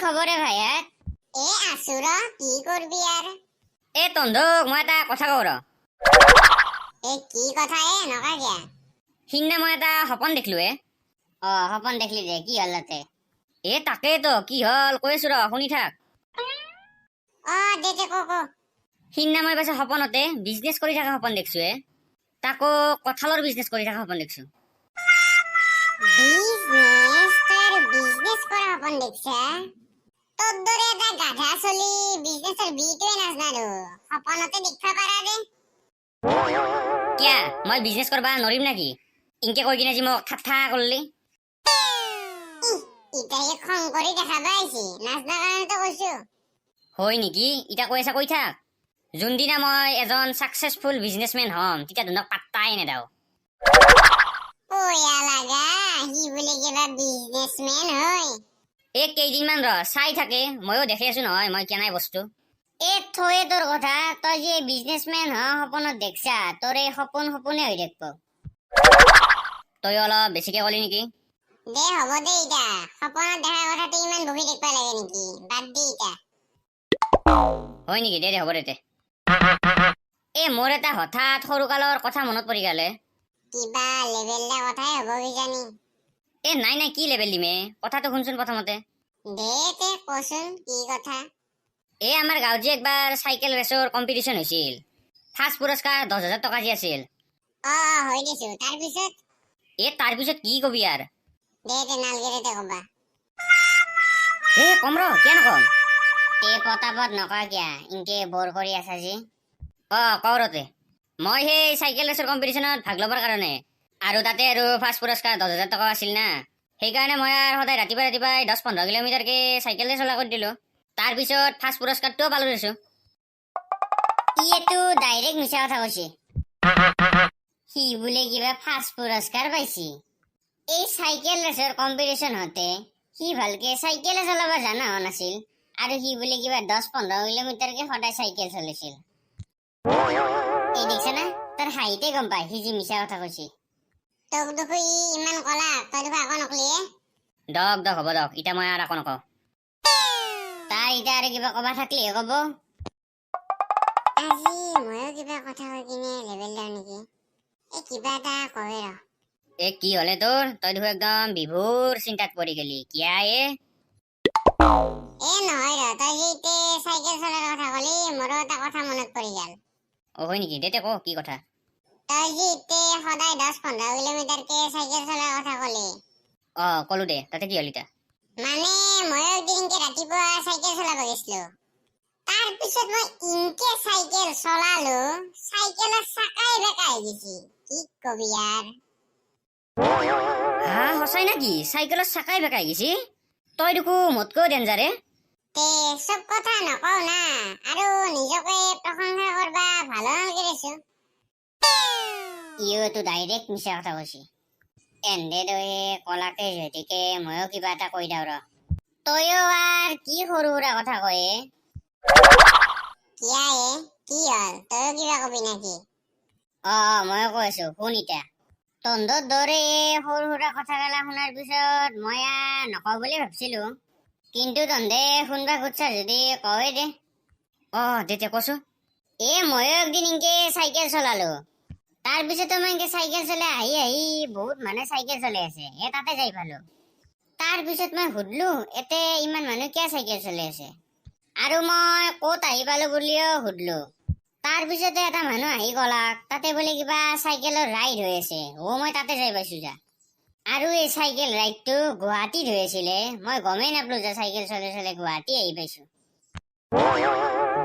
খবৰে ভাইয়াত? আছো ৰ, কি কৰবি আৰ? তন্ধক মই এটা কথা কওঁ ৰ। কি কথা নকা কিয়া? সিদিনা মই এটা সপন দেখলো সপন দেখলি যে কি হল তাতে? তাকেতো কি হল কৈ আছো ৰ, শুনি থাক। দে ক। সিদিনা মই পাছে সপনতে বিজনেছ কৰি থকা সপন দেখছো তাকো কঁঠালৰ বিজনেছ কৰি থকা সপন দেখছো। বিজনেস? তোৰ বিজনেস কৰা সপন দেখছা? তোৰ দৰে এটা গাধা চলি বিজনেসেৰ বিটোই নাজনাৰো সপনতে দেখবা পাৰা ৰে। কিয়া মই বিজনেছ কৰবা নৰিম নেকি? ইনকে কৈ কিনে যি মোক ঠাট্টা কৰলি। ইটাকে খং কৰি দেখাবা আইছি, নাজনা কাৰণে তো কৈছো। হয় নেকি? ইটা কৈ আছা কৈ থাক। যোনদিনা মই এজন সাকসেসফুল বিজনেছমেন হম তেতিয়া ধনক পাত্তাই নেদাও। পয়া লাগা হি বোলে কিবা বিজনেসমেন হয়। কেইদিনমান ৰ চাই থাকে, ময়ো দেখি আছো নহয় মই কেনাই বস্তু। থয়ে তোৰ কথা, তই যে বিজনেছমেন সপোনত দেখছা, তোৰ এই সপোন সপোনে হৈ থাকিব। তই অলপ বেছিকে কলি নেকি? দে হ'ব দে ইটা, সপনত দেখা কথাটো ইমান বহি দেখবা লাগে নেকি? বাদ দি ইটা। হয় নেকি? দে হ'ব দে। মোৰ এটা হঠাৎ সৰুকালৰ কথা মনত পৰি গ'লে। কিবা লেভেলটা কথাই হ'ব কিজানি। নাই কি লেবেল দিমে, কথাটো শুনচোন প্ৰথমতে। দে তে কচোন কি কথা। আমাৰ গাঁৱত যে একবাৰ চাইকেল ৰেচৰ কম্পিটিশ্যন হৈছিল, ফাৰ্ষ্ট পুৰস্কাৰ 10,000 টকা যি আছিল। হৈ দিছো, তাৰপিছত? তাৰপিছত কি কবি আৰ? দে নালগে দে কবা। কম ৰ, কিয় নকম? পতাপত নকা কিয়া, ইনকে বৰ কৰি আছা যি? কওঁ ৰতে। মই সেই চাইকেল ৰেচৰ কম্পিটিশ্যনত ভাগ ল'বৰ কাৰণে, আৰু তাতে আৰু ফাৰ্ষ্ট পুৰস্কাৰ 10,000 টকা আছিল না, সেইকাৰণে মই আৰু সদায় ৰাতিপুৱাই 10-15 কিলোমিটাৰকে চাইকেলে চলা কৰি দিলো। তাৰপিছত ফাৰ্ষ্ট পুৰস্কাৰটোও পালো দিছো। ইয়েতো ডাইৰেক্ট মিছা কথা কৈছে। সি বোলে কিবা ফাৰ্ষ্ট পুৰস্কাৰ পাইছি। এই চাইকেল ৰেচৰ কম্পিটিশ্যন হতে সি ভালকে চাইকেলে চলাব জানা হোৱা নাছিল, আৰু সি বোলে কিবা 10-15 কিলোমিটাৰকে সদায় চাইকেল চলাইছিল। দেখছা না, তাৰ হাঁহিতে গম পায় সি যি মিছা কথা কৈছে। তোক দেখো ই ইমান কলা, তই দেখো আকৌ নকলি। দক হ'ব দক, ইটা মই আৰু আকৌ নকওঁ। তাৰ ইটা আৰু কিবা কবা থাকলিহে কব। আজি ময়ো কিবা কথা কৈ কিনে লেবেল দাও নেকি? কিবা এটা কবে ৰ। কি হলে তোৰ? তই দেখো একদম বিভোৰ চিন্তাত পৰি গেলি, কিয়া নহয় ৰ, তই যে ইতে চাইকেল চলাৰ কথা কলি, মোৰো এটা কথা মনত পৰি গেল। হয় নেকি? দে ক কি কথা? তই যে ইতে সদায় 10-15 কিলোমিটাৰকে চাইকেল চলাৰ কথা কলি। কলো দে, তাতে কি হল ইটা? মানে ময়ো একদিনকে ৰাতিপুৱা চাইকেল চলাব গৈছিলো, তাৰ পিছত মই ইনকে চাইকেল চলালো, চাইকেলৰ চাকাই বেকা হৈ গেছি। কি কবি আৰ? সঁচাই নাকি? চাইকেলৰ চাকাই বেকা হৈ গেছি? তই দেখো মোতকৈও ডেঞ্জাৰে। সব কথা নকও না, আৰু নিজকে প্ৰশংসা কৰবা ভালো নালগে দেছো। ইওতো ডাইৰেক্ট মিছা কথা কৈছি। এন্দে তই কলাকে যদিকে ময়ো কিবা এটা কৈ দাও ৰ। তইও আৰ কি সৰু সুৰা কথা কয়ে? কিয়া কি হল, তইও কিবা কবি নাকি? ময়ো কৈ আছো, শুন ইটা। তন্দৰ দৰে সৰু সুৰা কথা গেলা শুনাৰ পিছত মই নকওঁ বুলি ভাবছিলো, কিন্তু তন্দে শুনবা খুজছা যদি কৱে দে। দে কচো। ময়ো একদিন ইনকে চাইকেল চলালো, তাৰপিছতো মই ইনকে চাইকেল চলাই আহি বহুত মানুহে চাইকেল চলাই আছে, তাতে যাই পালো। তাৰপিছত মই সুধলো, এতে ইমান মানুহ কিয় চাইকেল চলাই আছে, আৰু মই ক'ত আহি পালো বুলিও সুধলো। তাৰপিছতে এটা মানুহ আহি কলাক তাতে বোলে কিবা চাইকেলৰ ৰাইড হৈ আছে। মই তাতে যাই পাইছো যা। আৰু এই চাইকেল ৰাইডটো গুৱাহাটীত হৈ আছিলে, মই গমেই নাপালো যে চাইকেল চলাই গুৱাহাটী আহি পাইছো।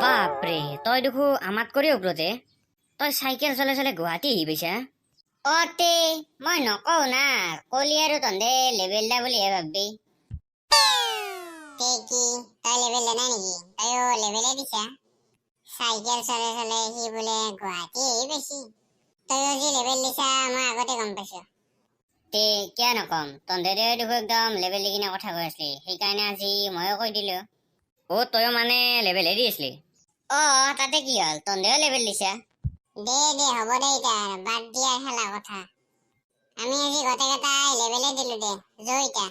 বাপৰে, তই দেখো আমাত কৰি ওপৰতে, তই চাইকেল চলাই গুৱাহাটী আহি পাইছা? মই নকওঁ না, কলি আৰু তন্দে লেবেল দা বুলিহে ভাববি। কি তই লেবেল দা নাই নেকি? তইও লেবেলে দিছা। চাইকেল চলাই সি বোলে গুৱাহাটী আহি পাইছি। তইও যি লেবেল দিছা মই আগতে গম পাইছো। কিয় নকম, তন্দে দেখো একদম লেবেল দি কিনে কথা কৈ আছিলি, সেইকাৰণে আজি ময়ো কৈ দিলো। তইও মানে লেবেলহে দি আছিলি? তাতে কি হল, তন্দেও লেবেল দিছা। দে হ'ব দে ইটা, বাদ দিয়াৰ খেলা কথা। আমি আজি গোটেইকেইটাই লেবেলে দিলো দে, জয় ইটা।